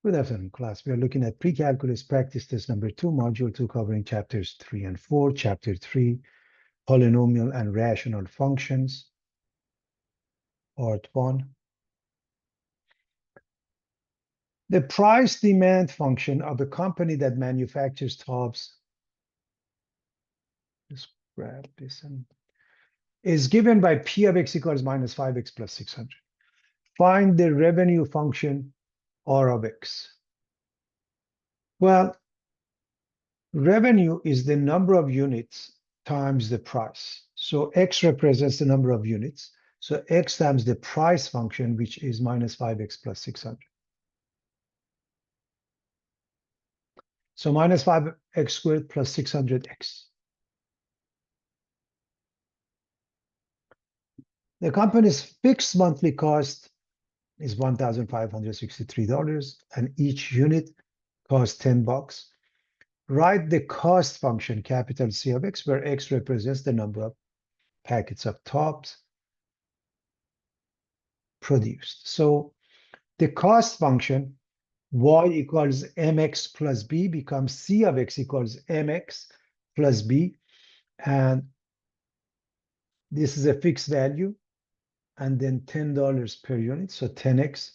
Good afternoon, class. We are looking at pre-calculus practice test number 2, module 2, covering chapters 3 and 4. Chapter 3, polynomial and rational functions, part 1. The price demand function of a company that manufactures tubs, let's grab this, and is given by P of x equals minus 5x plus 600. Find the revenue function R of x. Well, revenue is the number of units times the price. So x represents the number of units. So x times the price function, which is minus 5x plus 600. So minus 5x squared plus 600x. The company's fixed monthly cost is $1,563, and each unit costs $10. Write the cost function, capital C of x, where x represents the number of packets of tubs produced. So the cost function, y equals mx plus b, becomes C of x equals mx plus b. And this is a fixed value. And then $10 per unit. So 10x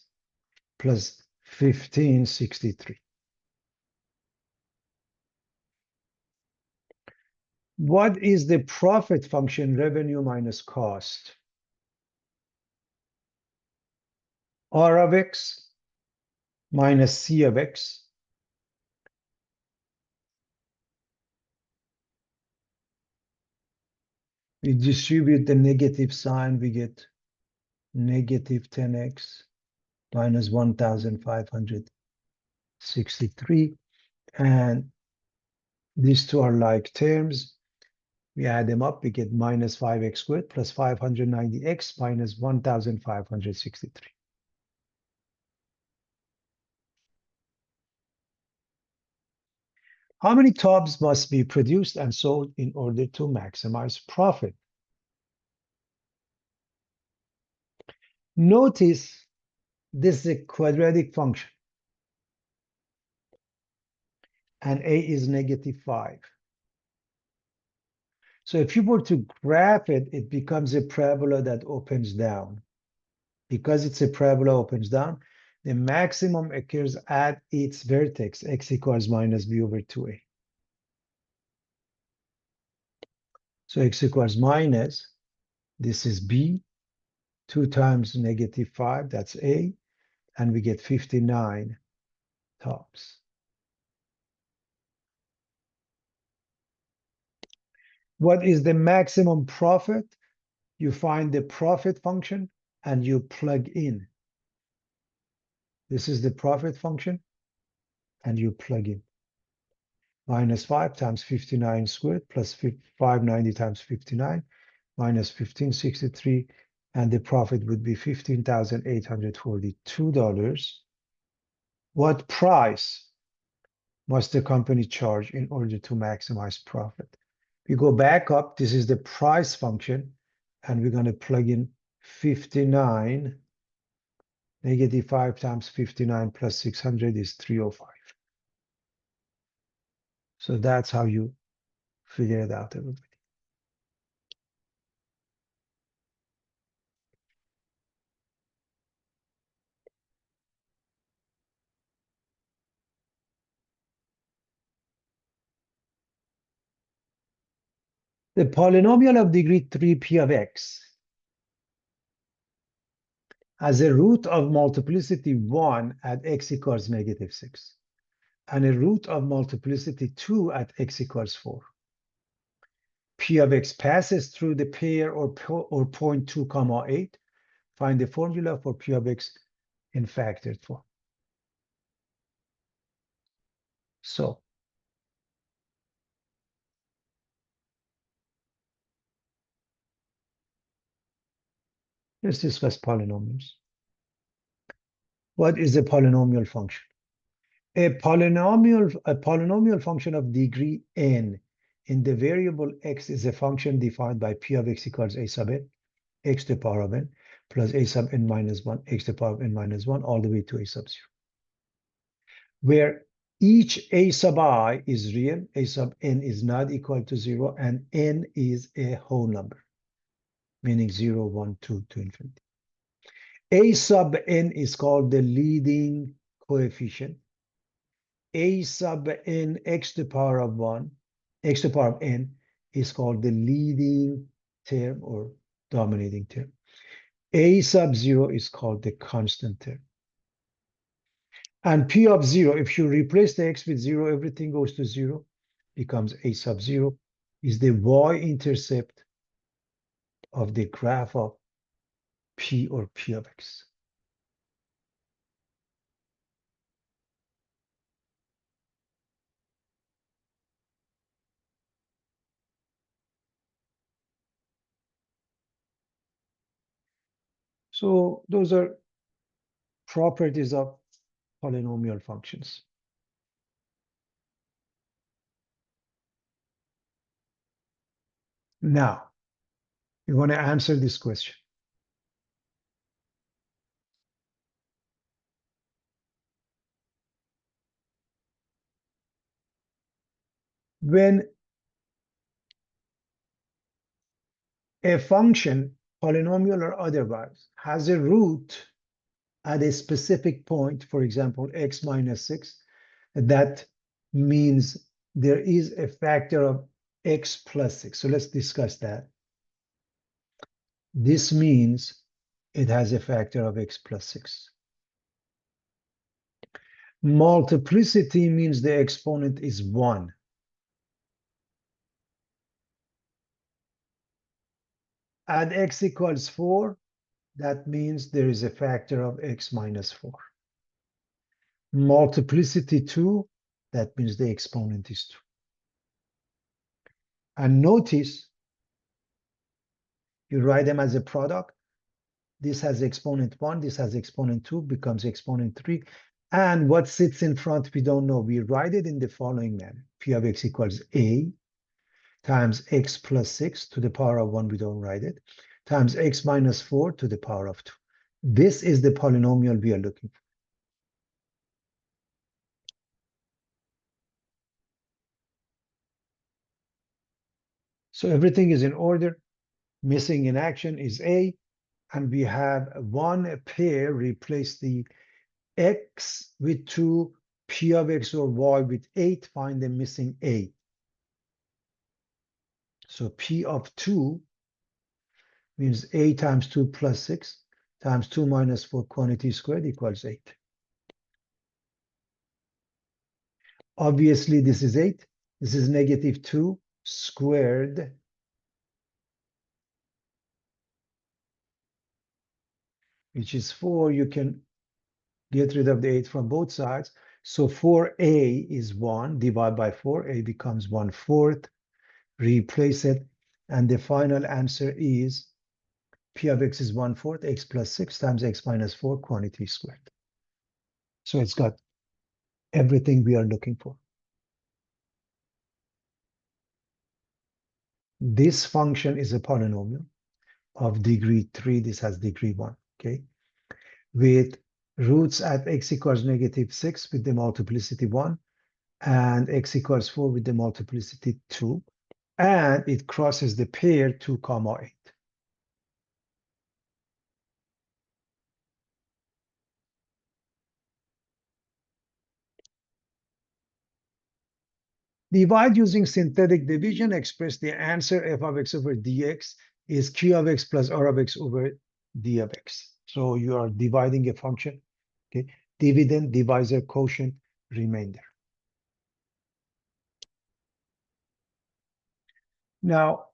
plus 1563. What is the profit function, revenue minus cost? R of x minus C of x. We distribute the negative sign, we get negative 10x minus 1,563. And these two are like terms. We add them up, we get minus 5x squared plus 590x minus 1,563. How many tubs must be produced and sold in order to maximize profit? Notice this is a quadratic function, and a is negative 5. So if you were to graph it, it becomes a parabola that opens down. Because it's a parabola opens down, the maximum occurs at its vertex, x equals minus b over 2a. So x equals minus, this is b, 2 times negative 5, that's a, and we get 59 tubs. What is the maximum profit? You find the profit function and you plug in. This is the profit function, and you plug in. Minus 5 times 59 squared plus 590 times 59 minus 1563, and the profit would be $15,842. What price must the company charge in order to maximize profit? We go back up, this is the price function, and we're going to plug in 59. Negative 5 times 59 plus 600 is 305. So that's how you figure it out, everybody. The polynomial of degree 3p of x has a root of multiplicity 1 at x equals negative 6, and a root of multiplicity 2 at x equals 4. P of x passes through the pair or point 2, 8. Find the formula for P of x in factored form. So let's discuss polynomials. What is a polynomial function? A polynomial function of degree n in the variable x is a function defined by P of x equals a sub n, x to the power of n, plus a sub n minus 1, x to the power of n minus 1, all the way to a sub 0. where each a sub I is real, a sub n is not equal to 0, and n is a whole number, meaning 0, 1, 2 to infinity. A sub n is called the leading coefficient. A sub n x to the power of 1, x to the power of n is called the leading term or dominating term. A sub 0 is called the constant term. And P of 0, if you replace the x with 0, everything goes to 0, becomes A sub 0, is the y-intercept of the graph of P or P of x. So those are properties of polynomial functions. Now, you want to answer this question. When a function, polynomial or otherwise, has a root at a specific point, for example, x minus 6, that means there is a factor of x plus 6. So let's discuss that. This means it has a factor of x plus 6. Multiplicity means the exponent is 1. At x equals 4, that means there is a factor of x minus 4. Multiplicity 2, that means the exponent is 2. And notice, you write them as a product. This has exponent 1, this has exponent 2, becomes exponent 3. And what sits in front, we don't know. We write it in the following manner. P of x equals a times x plus 6 to the power of 1, we don't write it, times x minus 4 to the power of 2. This is the polynomial we are looking for. So everything is in order. Missing in action is a, and we have one pair replace the x with 2, p of x or y with 8, find the missing a. So p of 2 means a times 2 plus 6 times 2 minus 4 quantity squared equals 8. Obviously, this is 8. This is negative 2 squared, which is 4. You can get rid of the 8 from both sides. So 4a is 1. Divide by 4. A becomes 1/4. Replace it. And the final answer is p of x is 1/4 x plus 6 times x minus 4 quantity squared. So it's got everything we are looking for. This function is a polynomial of degree 3. This has degree 1, okay? With roots at x equals negative 6 with the multiplicity 1 and x equals 4 with the multiplicity 2. And it crosses the pair 2, 8. Divide using synthetic division, express the answer f of x over dx is q of x plus r of x over d of x. So you are dividing a function, okay? Dividend, divisor, quotient, remainder. Now,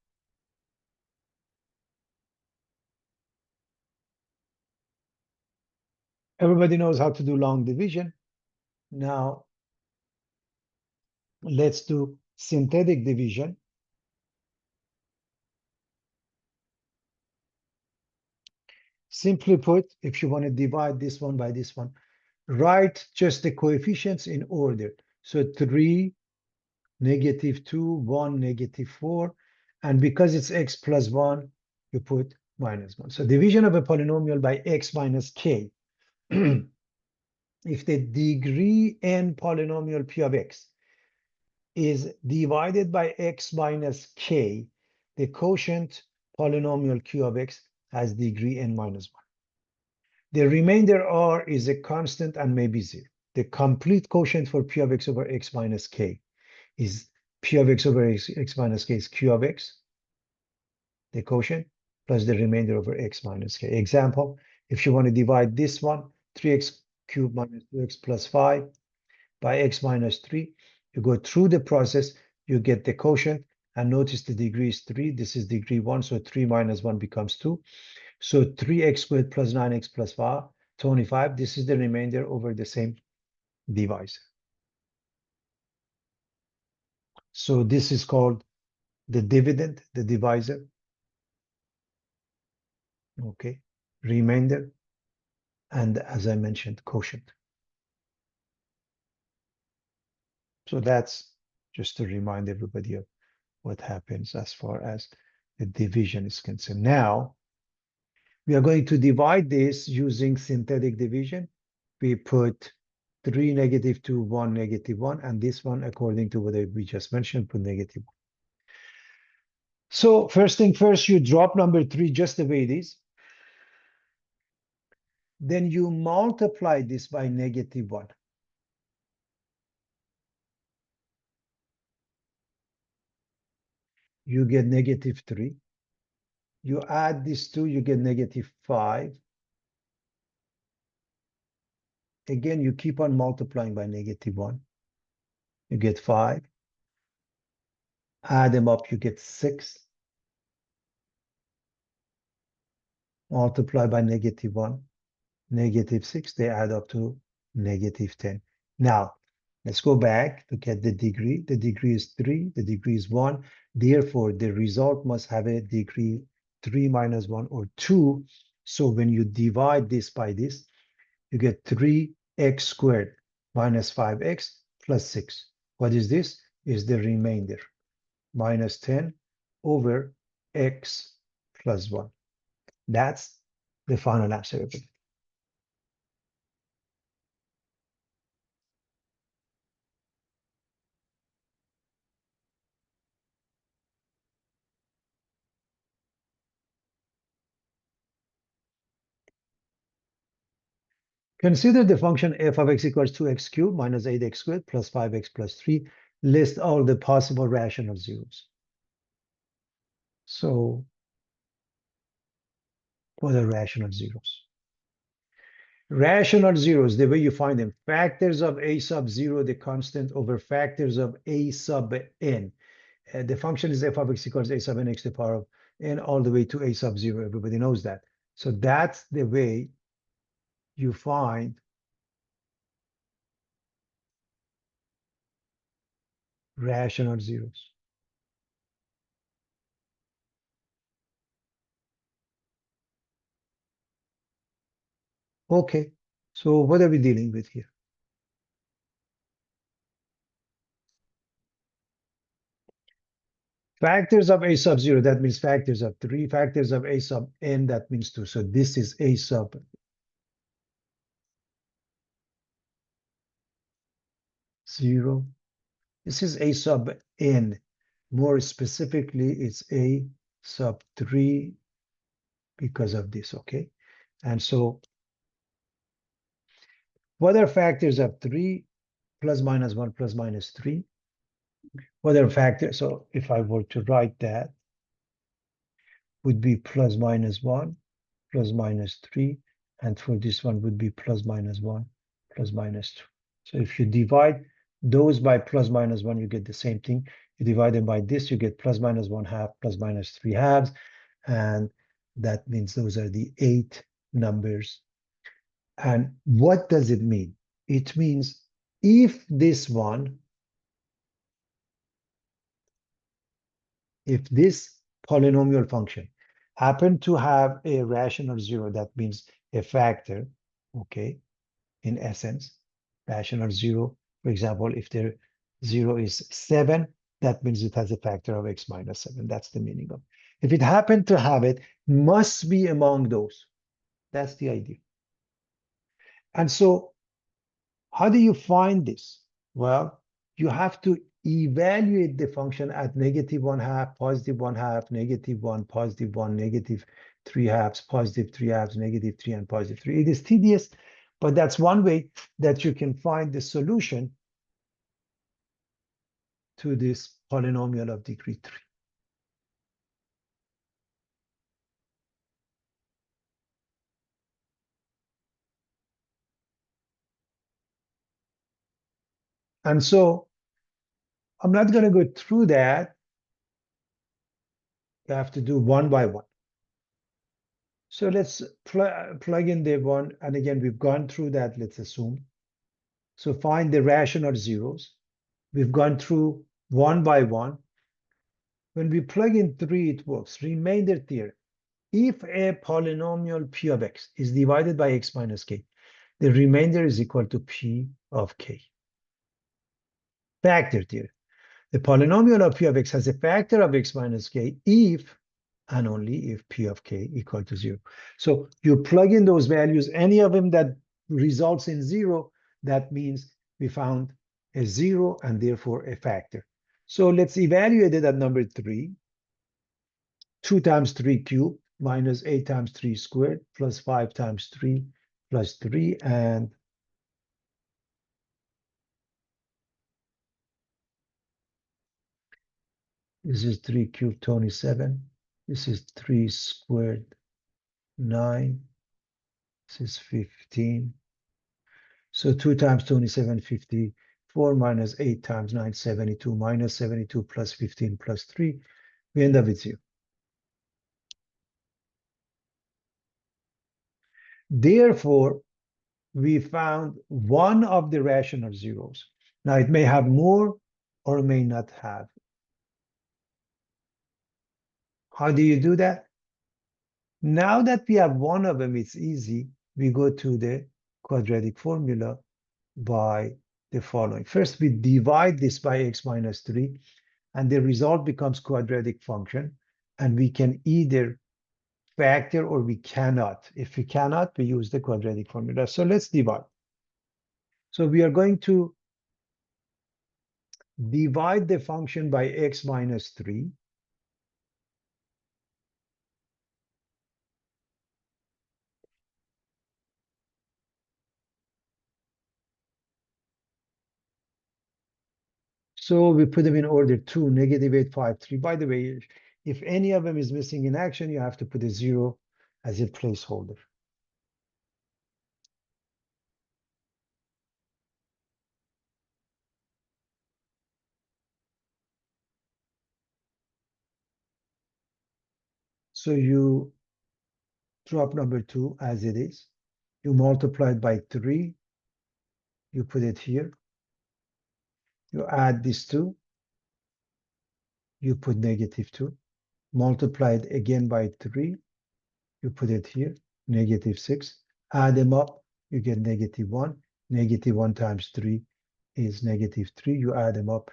everybody knows how to do long division. Now, let's do synthetic division. Simply put, if you want to divide this one by this one, write just the coefficients in order. So 3, negative 2, 1, negative 4. And because it's x plus 1, you put minus 1. So division of a polynomial by x minus k if the degree n polynomial P of x is divided by x minus k, the quotient polynomial Q of x has degree n minus 1. The remainder r is a constant and may be 0. The complete quotient for P of x over x minus k is P of x over x minus k is Q of x, the quotient, plus the remainder over x minus k. Example, if you want to divide this one, 3x cubed minus 2x plus 5 by x minus 3, you go through the process, you get the quotient, and notice the degree is 3. This is degree 1, so 3 minus 1 becomes 2. So 3x squared plus 9x plus 5, 25. This is the remainder over the same divisor. So this is called the dividend, the divisor. Okay, remainder, and as I mentioned, quotient. So that's just to remind everybody of what happens as far as the division is concerned. Now, we are going to divide this using synthetic division. We put 3 negative 2, 1 negative 1, and this one, according to what we just mentioned, put negative 1. So first thing first, you drop number 3 just the way it is. Then you multiply this by negative 1. You get negative 3. You add these two, you get negative 5. Again, you keep on multiplying by negative 1. You get 5. Add them up, you get 6. Multiply by negative 1, negative 6. They add up to negative 10. Now, let's go back to get the degree. The degree is 3. The degree is 1. Therefore, the result must have a degree 3 minus 1 or 2. So when you divide this by this, you get 3x squared minus 5x plus 6. What is this? Is the remainder, minus 10 over x plus 1. That's the final answer of it. Consider the function f of x equals 2x cubed minus 8x squared plus 5x plus 3. List all the possible rational zeros. So, what are rational zeros? Rational zeros, the way you find them, factors of a sub 0, the constant, over factors of a sub n. The function is f of x equals a sub n x to the power of n all the way to a sub 0. Everybody knows that. So that's the way you find rational zeros. Okay, so what are we dealing with here? Factors of a sub 0, that means factors of 3. Factors of a sub n, that means 2. So this is a sub 0. This is a sub n. More specifically, it's a sub 3 because of this, okay? And so what are factors of 3? Plus minus 1 plus minus 3. What are factors? So if I were to write that, would be plus minus 1, plus minus 3, and for this one would be plus minus 1, plus minus 2. So if you divide those by plus minus 1, you get the same thing. You divide them by this, you get plus minus 1 half, plus minus 3 halves, and that means those are the 8 numbers. And what does it mean? It means if this one, if this polynomial function happened to have a rational zero, that means a factor, okay, in essence, rational zero. For example, if the zero is 7, that means it has a factor of x minus 7. That's the meaning of it. If it happened to have it, must be among those. That's the idea. And so How do you find this? Well, you have to evaluate the function at -1/2, +1/2, -1, +1, -3/2, +3/2, -3, and +3. It is tedious, but that's one way that you can find the solution to this polynomial of degree 3. And so I'm not going to go through that. You have to do one by one. So let's plug in the one. And again, we've gone through that, let's assume. So find the rational zeros. We've gone through one by one. When we plug in 3, it works. Remainder theorem. If a polynomial p of x is divided by x minus k, the remainder is equal to p of k. Factor theorem. The polynomial of p of x has a factor of x minus k if and only if p of k equal to 0. So you plug in those values, any of them that results in 0, that means we found a 0 and therefore a factor. So let's evaluate it at number 3. 2 times 3 cubed minus 8 times 3 squared plus 5 times 3 plus 3, and this is 3 cubed 27. This is 3 squared 9. This is 15. So 2 times 27, 54 minus 8 times 9, 72 minus 72 plus 15 plus 3. We end up with 0. Therefore, we found one of the rational zeros. Now, it may have more or may not have. How do you do that? Now that we have one of them, it's easy. We go to the quadratic formula by the following. First, we divide this by x minus 3, and the result becomes quadratic function. And we can either factor or we cannot. If we cannot, we use the quadratic formula. So let's divide. So we are going to divide the function by x minus 3. So we put them in order 2, -8, 5, 3. By the way, if any of them is missing in action, you have to put a 0 as a placeholder. So you drop number 2 as it is. You multiply it by 3. You put it here. You add these 2. You put -2. Multiply it again by 3. You put it here, -6. Add them up, you get -1. -1 times 3 is -3. You add them up,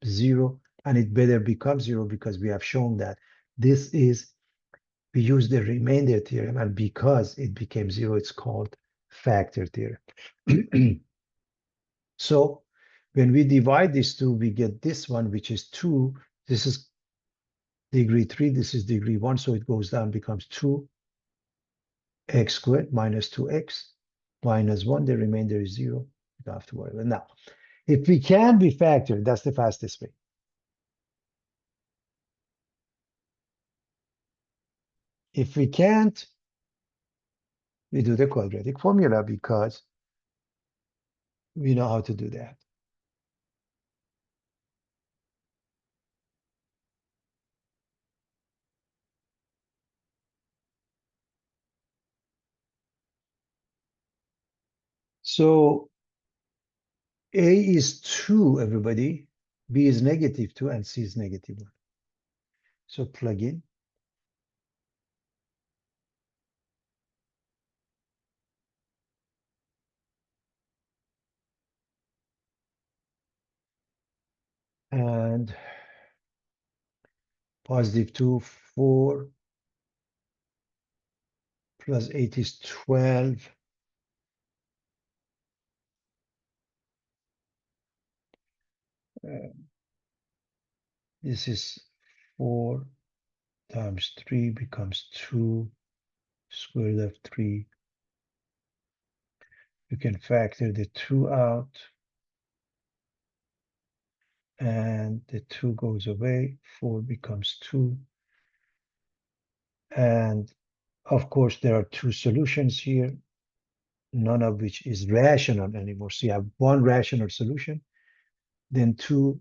0. And it better become 0 because we have shown that this is, we use the remainder theorem, and because it became 0, it's called factor theorem. So when we divide these two, we get this one, which is 2. This is degree 3, this is degree 1, so it goes down, becomes 2x squared minus 2x minus 1. The remainder is 0. You don't have to worry about it. Now, if we can be factored, that's the fastest way. If we can't, we do the quadratic formula because we know how to do that. So A is 2, everybody. B is -2, and C is -1. So plug in. And +2, 4 plus 8 is 12. This is 4 times 3 becomes 2 square root of 3. You can factor the 2 out, and the 2 goes away. 4 becomes 2. And of course, there are 2 solutions here, none of which is rational anymore. So you have 1 rational solution, then 2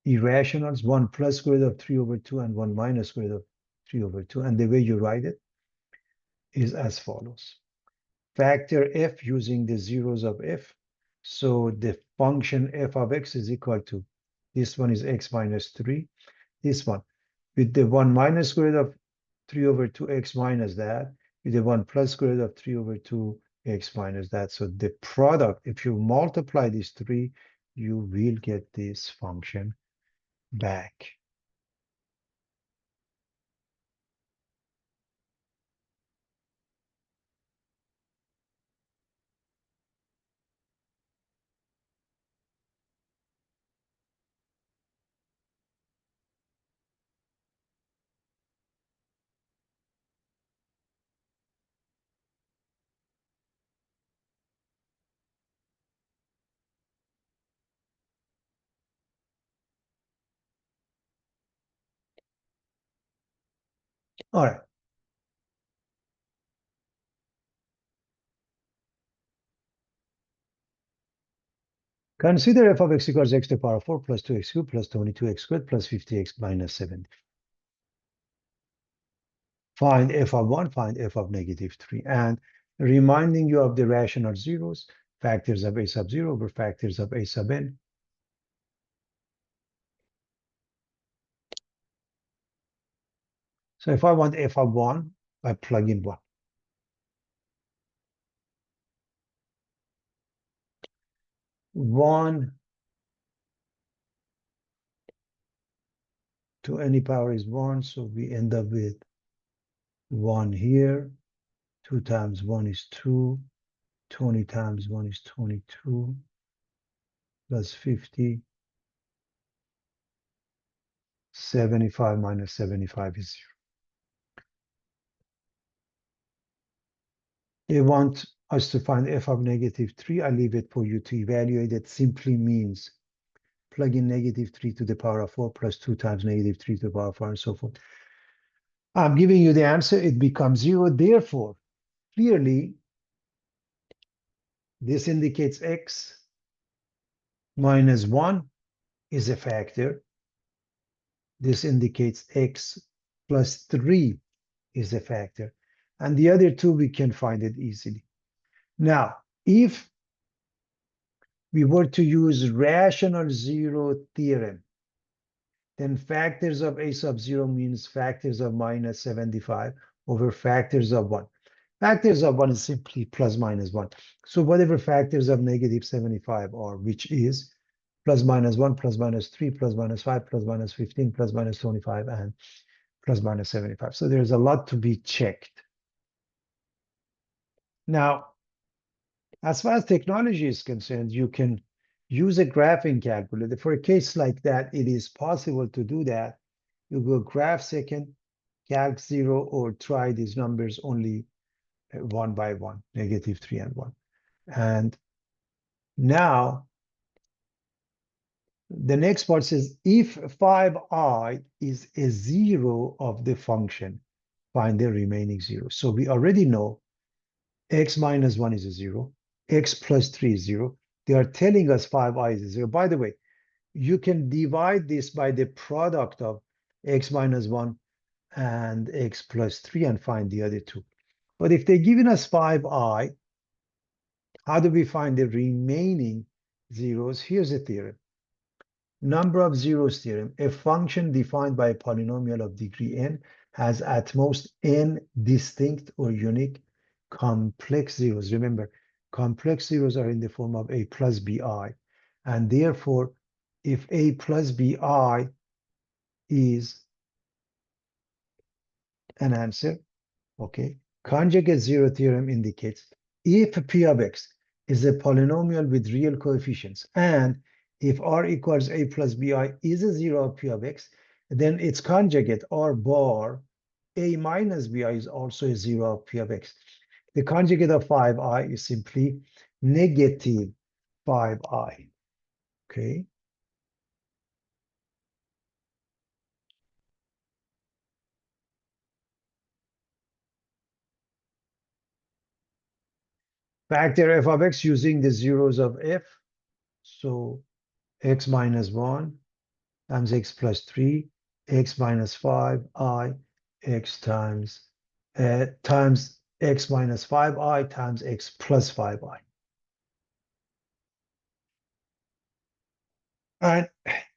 irrationals, 1 plus square root of 3 over 2 and 1 minus square root of 3 over 2. And the way you write it is as follows. Factor f using the zeros of f. So the function f of x is equal to, this one is x minus 3, this one, with the 1 minus square root of 3 over 2 x minus that, with the 1 plus square root of 3 over 2 x minus that. So the product, if you multiply these 3, you will get this function back. All right. Consider f of x equals x to the power of 4 plus 2x cubed plus 22x squared plus 50x minus 70. Find f of 1, find f of negative 3. And reminding you of the rational zeros, factors of a sub 0 over factors of a sub n. So if I want f of 1, I plug in 1. 1 to any power is 1, so we end up with 1 here. 2 times 1 is 2. 20 times 1 is 22. Plus 50. 75 minus 75 is 0. They want us to find f of negative 3. I leave it for you to evaluate. It simply means plug in negative 3 to the power of 4 plus 2 times negative 3 to the power of 4 and so forth. I'm giving you the answer. It becomes 0. Therefore, clearly, this indicates x minus 1 is a factor. This indicates x plus 3 is a factor. And the other two, we can find it easily. Now, if we were to use rational zero theorem, then factors of a sub 0 means factors of minus 75 over factors of 1. Factors of 1 is simply plus minus 1. So whatever factors of negative 75 are, which is plus minus 1, plus minus 3, plus minus 5, plus minus 15, plus minus 25, and plus minus 75. So there's a lot to be checked. Now, as far as technology is concerned, you can use a graphing calculator. For a case like that, it is possible to do that. You go graph second, calc 0, or try these numbers only 1 by 1, negative 3 and 1. And now, the next part says, if 5i is a 0 of the function, find the remaining 0. So we already know x minus 1 is a 0, x plus 3 is 0. They are telling us 5i is a 0. By the way, you can divide this by the product of x minus 1 and x plus 3 and find the other two. But if they're giving us 5i, how do we find the remaining zeros? Here's a theorem. Number of zeros theorem. A function defined by a polynomial of degree n has at most n distinct or unique complex zeros. Remember, complex zeros are in the form of a plus bi. And therefore, if a plus bi is an answer, okay, conjugate zero theorem indicates if p of x is a polynomial with real coefficients and if R equals A plus BI is a zero of P of X, then its conjugate R bar A minus BI is also a zero of P of X. The conjugate of 5i is simply negative 5i. Okay. Factor f of x using the zeros of f. So x minus 1 times x plus 3, x minus 5i, x times x minus 5i times x plus 5i. And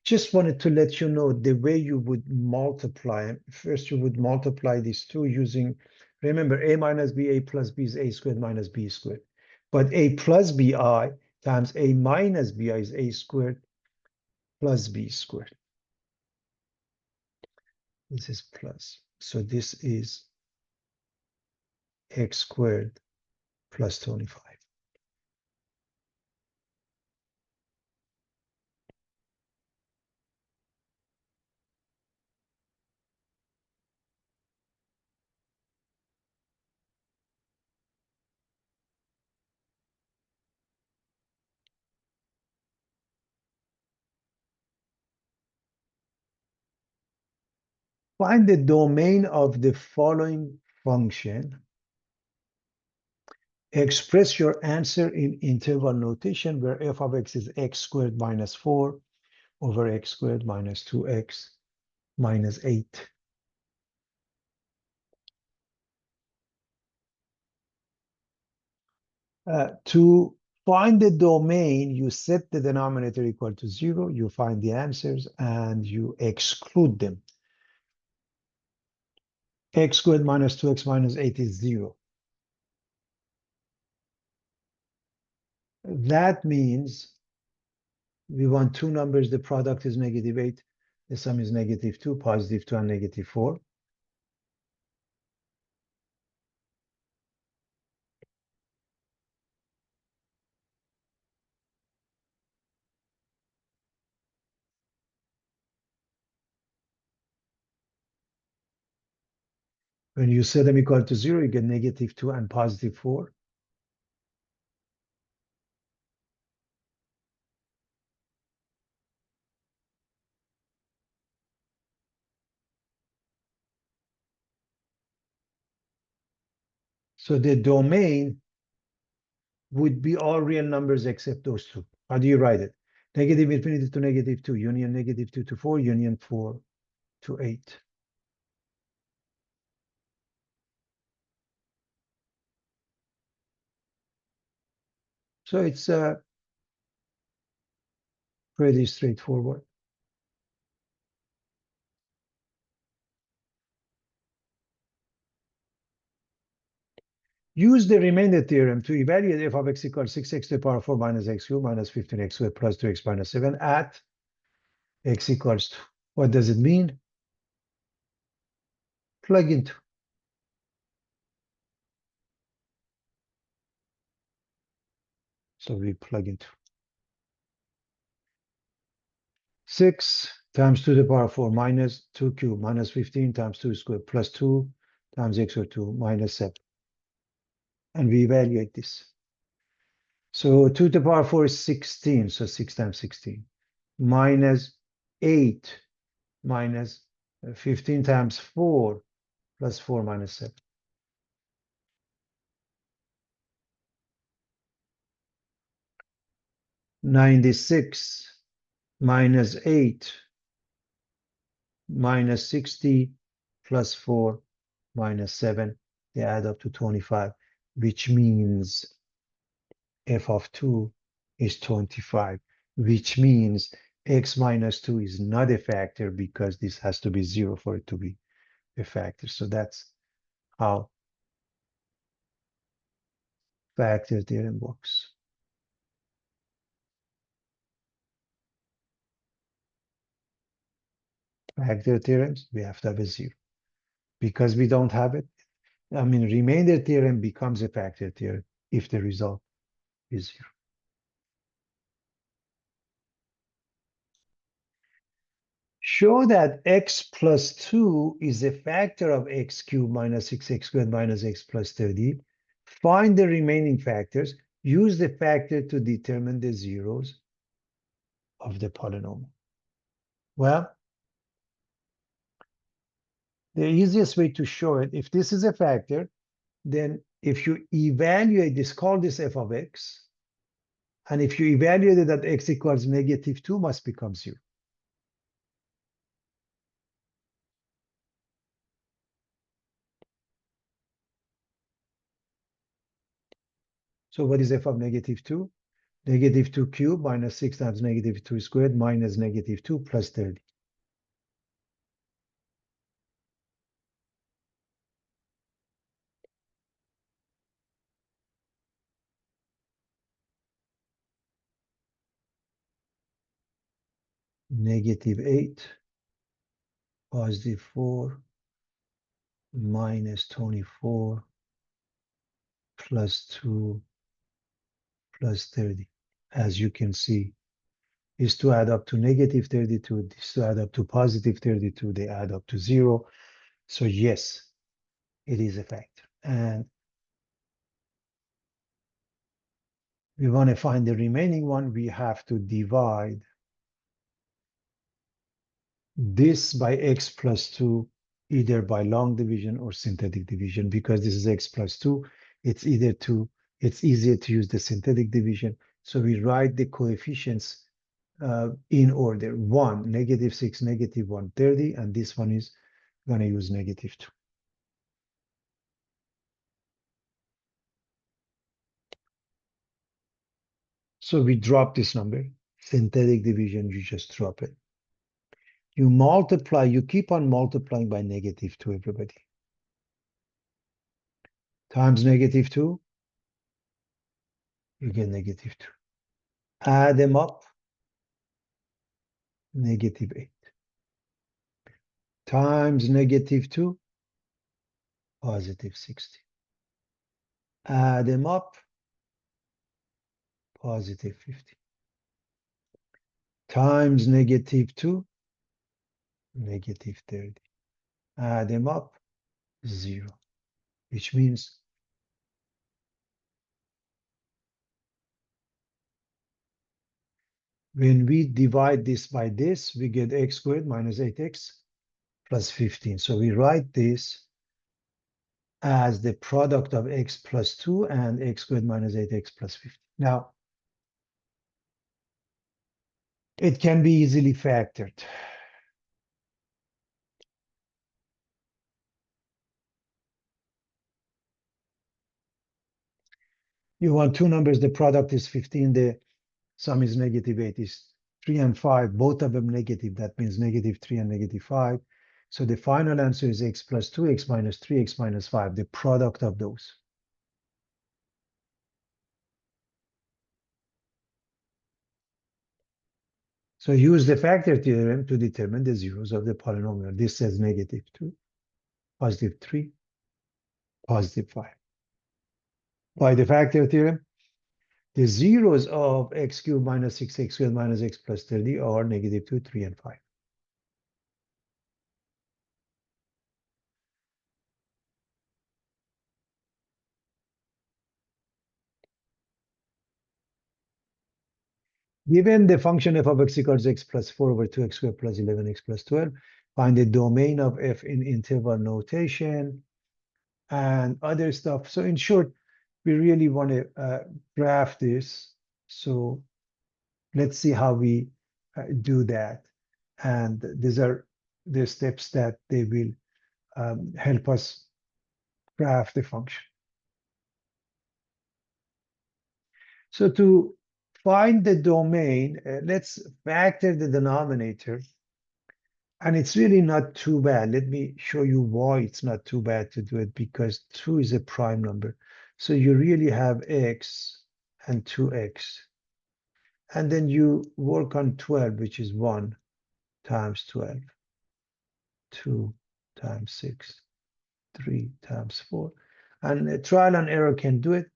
just wanted to let you know the way you would multiply. First, you would multiply these two using, remember, a minus b, a plus b is a squared minus b squared. But a plus bi times a minus bi is a squared plus b squared. This is plus. So this is x squared plus 25. Find the domain of the following function. Express your answer in interval notation where f of x is x squared minus 4 over x squared minus 2x minus 8. To find the domain, you set the denominator equal to 0, you find the answers, and you exclude them. X squared minus 2x minus 8 is 0. That means we want two numbers, the product is negative 8, the sum is negative 2, positive 2, and negative 4. When you set them equal to 0, you get negative 2 and positive 4. So the domain would be all real numbers except those two. How do you write it? Negative infinity to negative 2, union negative 2 to 4, union 4 to 8. So it's pretty straightforward. Use the remainder theorem to evaluate f of x equals 6x to the power 4 minus x cubed minus 15x squared plus 2x minus 7 at x equals 2. What does it mean? Plug into. So we plug into 6 times 2 to the power 4 minus 2 cubed minus 15 times 2 squared plus 2 times x over 2 minus 7. And we evaluate this. So 2 to the power 4 is 16, so 6 times 16. Minus 8 minus 15 times 4 plus 4 minus 7. 96 minus 8 minus 60 plus 4 minus 7. They add up to 25, which means f of 2 is 25, which means x minus 2 is not a factor because this has to be 0 for it to be a factor. So that's how factor theorem works. Factor theorems, we have to have a 0. Because we don't have it, I mean, remainder theorem becomes a factor theorem if the result is 0. Show that x plus 2 is a factor of x cubed minus 6x squared minus x plus 30. Find the remaining factors. Use the factor to determine the zeros of the polynomial. Well, the easiest way to show it, if this is a factor, then if you evaluate this, call this f of x, and if you evaluate it at x equals -2, must become 0. So what is f of -2? -2 cubed minus 6 times -2 squared minus -2 plus 30. -8, +4, minus 24, plus 2, plus 30. As you can see, is to add up to -32, this to add up to +32, they add up to 0. So yes, it is a factor. And we want to find the remaining one, we have to divide this by x plus 2, either by long division or synthetic division. Because this is x plus 2, it's easier to use the synthetic division. So we write the coefficients in order. 1, -6, -1, 30, and this one is going to use -2. So we drop this number. Synthetic division, you just drop it. You multiply, you keep on multiplying by -2, everybody. Times -2, you get -2. Add them up, -8. Times -2, +60. Add them up, +50. Times -2, -30. Add them up, 0. Which means when we divide this by this, we get x squared minus 8x plus 15. So we write this as the product of x plus 2 and x squared minus 8x plus 15. Now, it can be easily factored. You want two numbers, the product is 15, the sum is -8, is 3 and 5, both of them negative. That means -3 and -5. So the final answer is x plus 2, x minus 3, x minus 5, the product of those. So use the factor theorem to determine the zeros of the polynomial. This says -2, +3, +5. By the factor theorem, the zeros of x cubed minus 6x squared minus x plus 30 are -2, 3, and 5. Given the function f of x equals x plus 4 over 2x squared plus 11x plus 12, find the domain of f in interval notation and other stuff. So in short, we really want to graph this. So let's see how we do that. And these are the steps that they will help us graph the function. So to find the domain, let's factor the denominator. And it's really not too bad. Let me show you why it's not too bad to do it, because 2 is a prime number. So you really have x and 2x. And then you work on 12, which is 1 times 12, 2 times 6, 3 times 4. And trial and error can do it.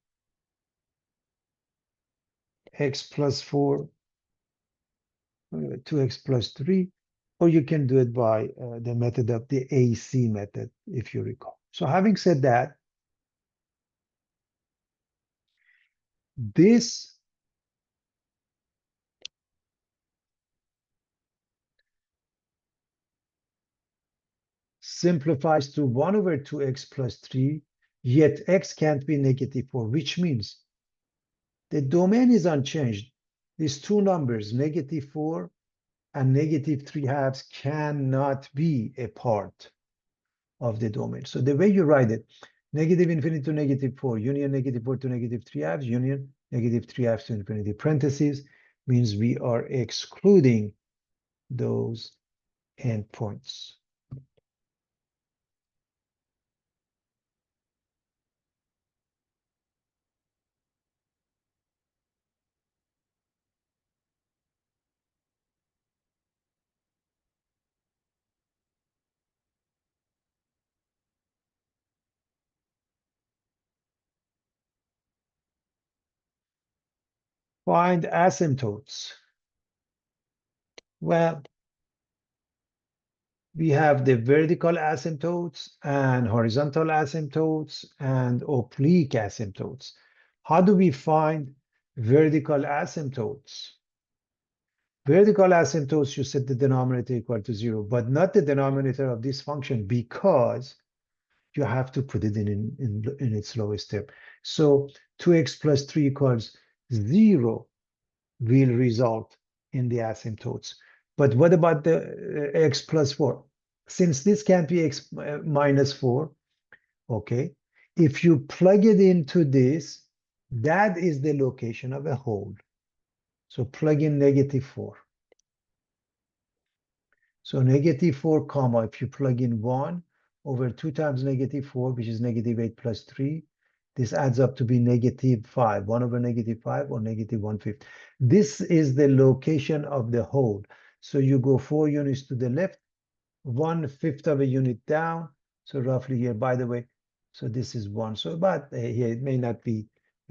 X plus 4, 2x plus 3, or you can do it by the method of the AC method, if you recall. So having said that, this simplifies to 1 over 2x plus 3, yet x can't be -4, which means the domain is unchanged. These two numbers, -4 and -3/2, cannot be a part of the domain. So the way you write it, -∞ to -4, union -4 to -3/2, union -3/2 to infinity. Parentheses means we are excluding those endpoints. Find asymptotes. Well, we have the vertical asymptotes and horizontal asymptotes and oblique asymptotes. How do we find vertical asymptotes? Vertical asymptotes, you set the denominator equal to 0, but not the denominator of this function, because you have to put it in its lowest term. So 2x plus 3 equals 0 will result in the asymptotes. But what about the x plus 4? Since this can't be x minus 4, okay, if you plug it into this, that is the location of a hole. So plug in -4. So -4 comma, if you plug in 1 over 2 times -4, which is -8 plus 3, this adds up to be -5, 1 over -5 or -1/5. This is the location of the hole. So you go 4 units to the left, 1/5 of a unit down. So roughly here, by the way, so this is 1. So about here, it may not be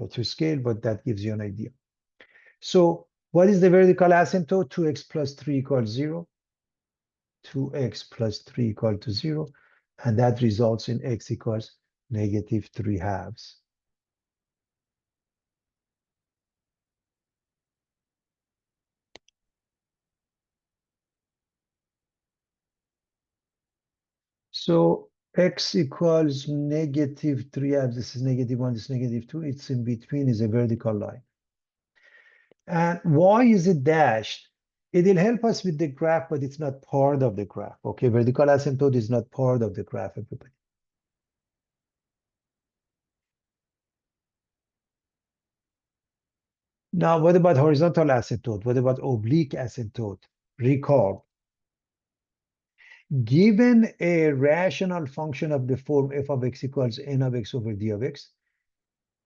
to scale, but that gives you an idea. So what is the vertical asymptote? 2x plus 3 equals 0. 2x plus 3 equal to 0, and that results in x equals -3/2. So x equals -3/2. This is -1, this is -2. It's in between, is a vertical line. And why is it dashed? It'll help us with the graph, but it's not part of the graph. Okay, vertical asymptote is not part of the graph, everybody. Now, what about horizontal asymptote? What about oblique asymptote? Recall, given a rational function of the form f of x equals n of x over d of x,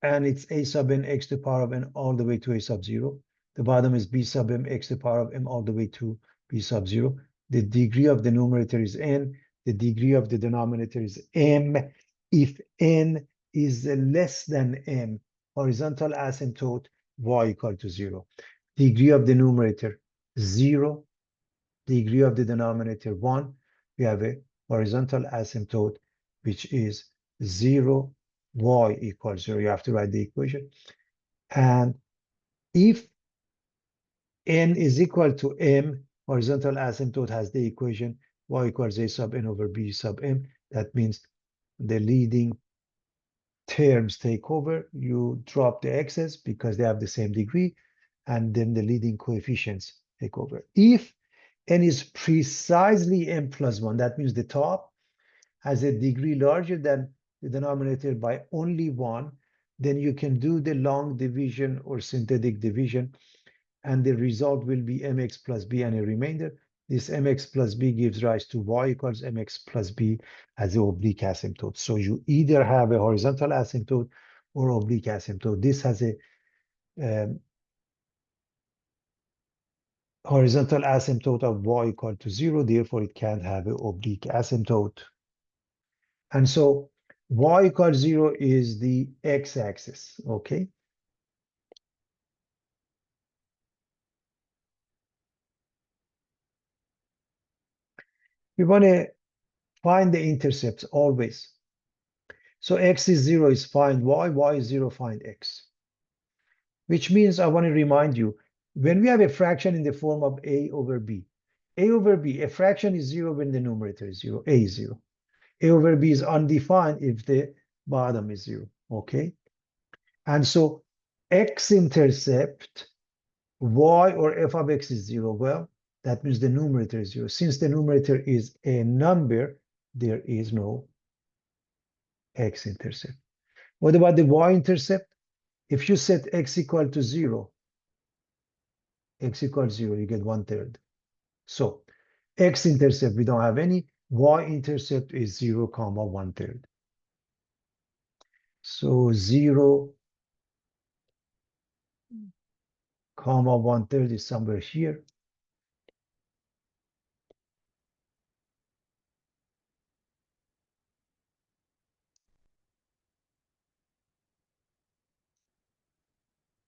and it's a sub n x to the power of n all the way to a sub 0. The bottom is b sub m x to the power of m all the way to b sub 0. The degree of the numerator is n. The degree of the denominator is m. If n is less than m, horizontal asymptote y equal to 0. Degree of the numerator 0. Degree of the denominator 1. We have a horizontal asymptote, which is 0, y equals 0. You have to write the equation. And if n is equal to m, horizontal asymptote has the equation y equals a sub n over b sub m. That means the leading terms take over. You drop the x's because they have the same degree, and then the leading coefficients take over. If n is precisely m plus 1, that means the top has a degree larger than the denominator by only 1, then you can do the long division or synthetic division, and the result will be mx plus b and a remainder. This mx plus b gives rise to y equals mx plus b as the oblique asymptote. So you either have a horizontal asymptote or oblique asymptote. This has a horizontal asymptote of y equal to 0, therefore it can't have an oblique asymptote. And so y equals 0 is the x-axis, okay? We want to find the intercepts always. So x is 0 is find y is 0, find x. Which means I want to remind you, when we have a fraction in the form of a over b, a fraction is 0 when the numerator is 0, a is 0. A over b is undefined if the bottom is 0, okay? And so x-intercept y or f of x is 0. Well, that means the numerator is 0. Since the numerator is a number, there is no x-intercept. What about the y-intercept? If you set x equal to 0, x equals 0, you get 1/3. So x-intercept, we don't have any. Y-intercept is 0, 1/3. So 0, 1/3 is somewhere here.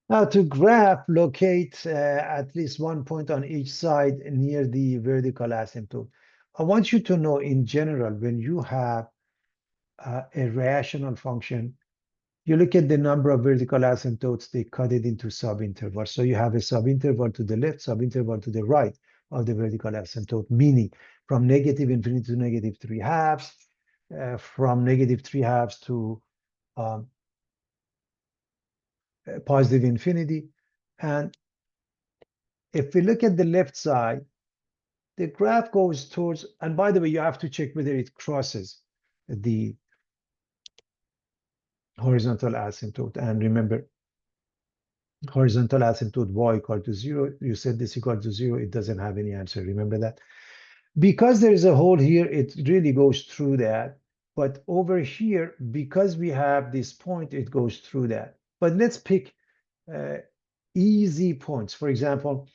Now to graph, locate at least one point on each side near the vertical asymptote. I want you to know in general, when you have a rational function, you look at the number of vertical asymptotes, they cut it into subintervals. So you have a subinterval to the left, subinterval to the right of the vertical asymptote, meaning from -∞ to -3/2, from -3/2 to um, positive infinity. And if we look at the left side, the graph goes towards, and by the way, you have to check whether it crosses the horizontal asymptote. And remember, horizontal asymptote y equal to 0. You set this equal to 0, it doesn't have any answer. Remember that? Because there is a hole here, it really goes through that. But over here, because we have this point, it goes through that. But let's pick easy points. For example,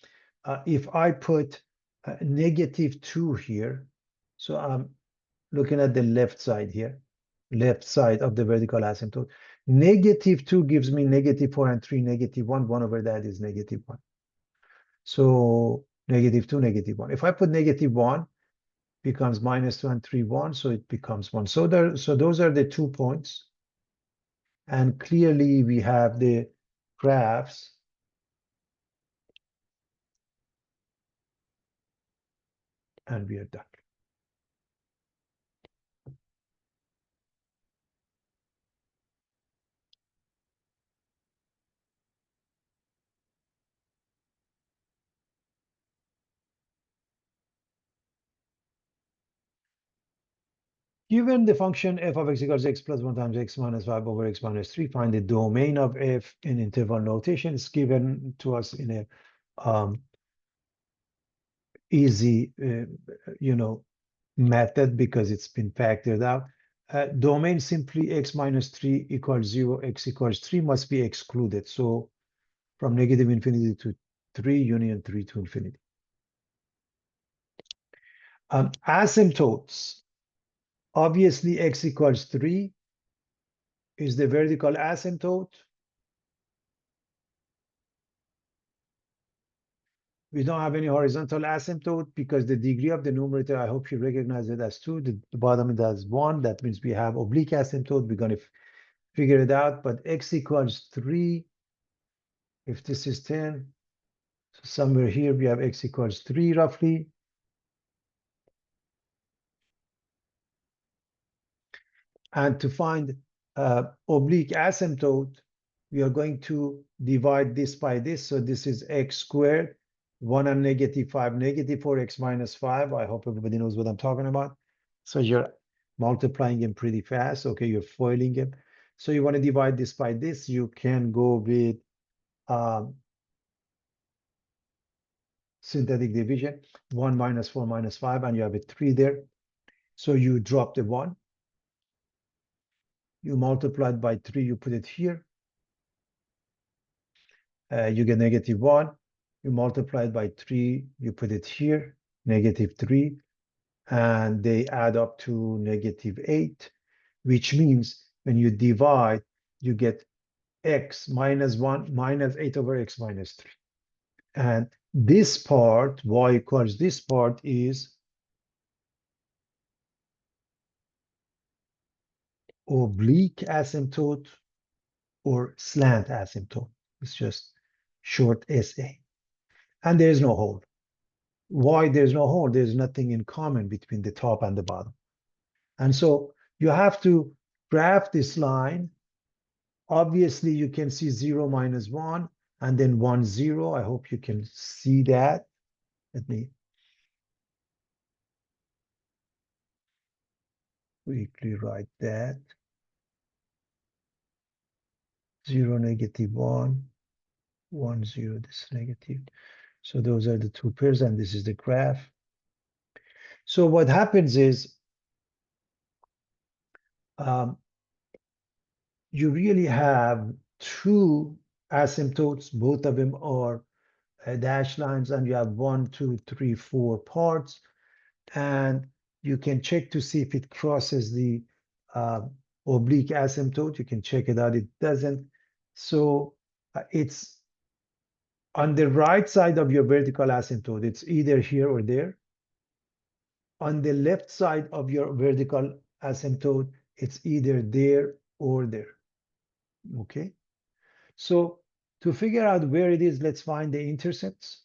if I put -2 here, so I'm looking at the left side here, left side of the vertical asymptote. -2 gives me -4 and 3, -1. 1 over that is -1. So -2, -1. If I put -1, becomes -2 and 3, 1, so it becomes 1. So those are the 2 points. And clearly we have the graphs. And we are done. Given the function f of x equals x plus 1 times x minus 5 over x minus 3, find the domain of f in interval notation. It's given to us in a easy, method because it's been factored out. Domain simply x minus 3 equals 0, x equals 3 must be excluded. So from -∞ to 3, union 3 to infinity. Asymptotes. Obviously, x equals 3 is the vertical asymptote. We don't have any horizontal asymptote because the degree of the numerator, I hope you recognize it as 2. The bottom it as 1. That means we have oblique asymptote. We're going to figure it out. But x equals 3. If this is 10, so somewhere here we have x equals 3 roughly. And to find oblique asymptote, we are going to divide this by this. So this is x squared, 1 and -5, -4 x minus 5. I hope everybody knows what I'm talking about. So you're multiplying them pretty fast. Okay, you're foiling them. So you want to divide this by this. You can go with synthetic division, 1 minus 4 minus 5, and you have a 3 there. So you drop the 1. You multiply it by 3, you put it here. You get -1. You multiply it by 3, you put it here, -3. And they add up to -8, which means when you divide, you get x minus 1 minus 8 over x minus 3. And this part, y equals this part, is oblique asymptote or slant asymptote. It's just short SA. And there's no hole. Why there's no hole? There's nothing in common between the top and the bottom. And so you have to graph this line. Obviously, you can see 0, -1, and then 1, 0. I hope you can see that. Let me quickly write that. 0, -1, 1, 0, this is negative. So those are the two pairs, and this is the graph. So what happens is you really have two asymptotes, both of them are dashed lines, and you have 1, 2, 3, 4 parts, and you can check to see if it crosses the uh, oblique asymptote. You can check it out. It doesn't. So it's on the right side of your vertical asymptote. It's either here or there. On the left side of your vertical asymptote, it's either there or there. Okay. So to figure out where it is, let's find the intercepts.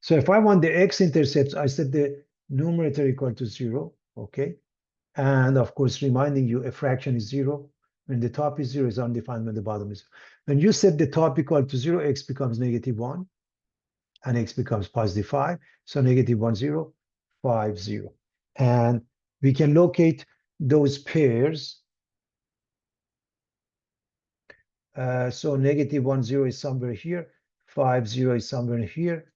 So if I want the x-intercepts, I set the numerator equal to 0, okay? And of course, reminding you a fraction is 0. When the top is 0, it's undefined when the bottom is. When you set the top equal to 0, x becomes -1, and x becomes +5. So -1, 0, 5, 0. And we can locate those pairs. So -1, 0 is somewhere here. 5, 0 is somewhere here.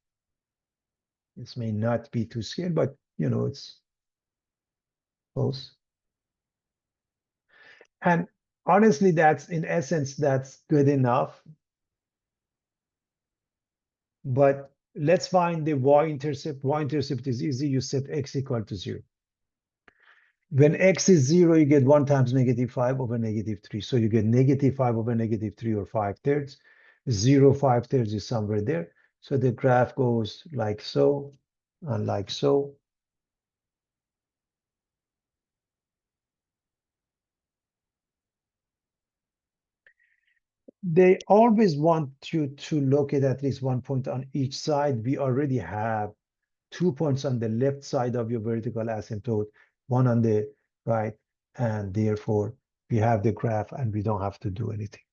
This may not be to scale, but you know, it's close. And honestly, that's in essence, that's good enough. But let's find the y-intercept. Y-intercept is easy. You set x equal to 0. When x is 0, you get 1 times -5 over -3. So you get -5 over -3, or 5/3. 0, 5/3 is somewhere there. So the graph goes like so and like so. They always want you to locate at least 1 point on each side. We already have 2 points on the left side of your vertical asymptote, 1 on the right, and therefore we have the graph and we don't have to do anything.